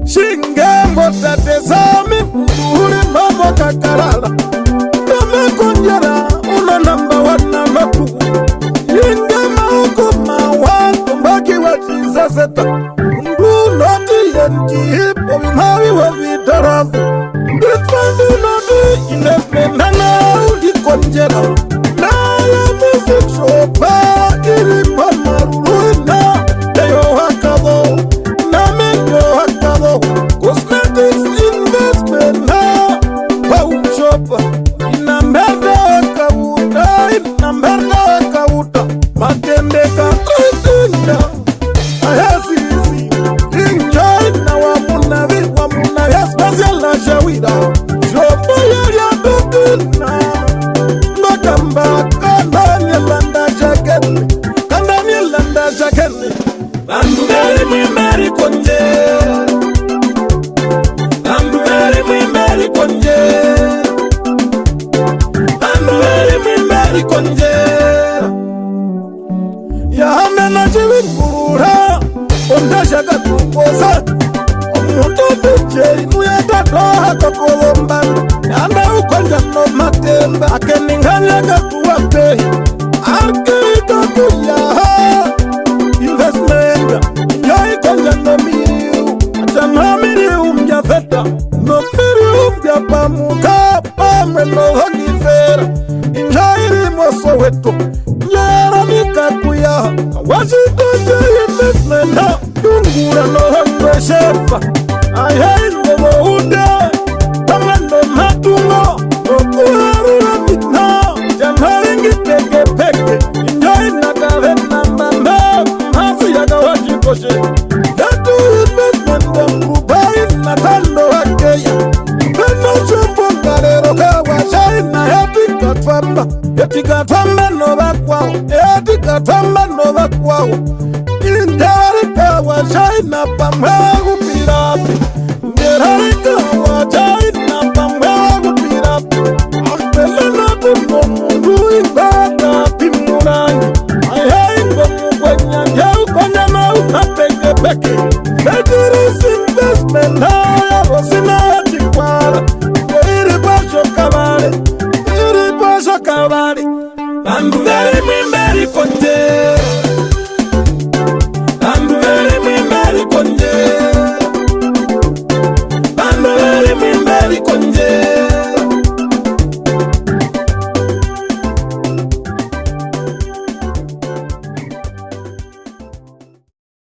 Shingembo tatezami uri mama kakarala Dame konjera una namba wana matu Yinga maukuma watu mbaki wa jizazeta Mbu noti yenki hipo vimawi wa vitarafu Bitfandu noti inesmenana uli konjera Na ya music shopa iri pamaruluina Deyo wakabo na menyo wakabo Cosmetics investment na Paum shopa Ina merda wakawuta Makende kakritinda Ayasisi Enjoy na wamunavi Special na shawida Shopa ya dukina Mbakamba Kandani landa jakeni Andugari mwimeri konje Andugari mwimeri konje Andugari mwimeri konje Ya hamena jiwi kurura Ondasha katukosa Omuto tuche Nuyata doha kakolomba Yanda ukonja no matemba Akeninganya katuwa pehi Arkita kuyaha Investment Yai konja no miriu Achana miriu mjafeta No miriu mjapamuka Pamwe no honifera Injairi mwaso wetu Njera nikakuyaha Kawashitoje investment Dungura no hongo shefa Ayai no ude Tamando matungo Okuharura mitna Janharingi peke peke Injoi nakavena mamba Mafu ya gawaji koshe Datu investment Mrubai natando wakeya Beno chupo ngarero kawashai na etika twamba Etika twamba no wakwao Etika twamba no wakwao Injari kawashai na pamagu pirapi Ngerari kawashai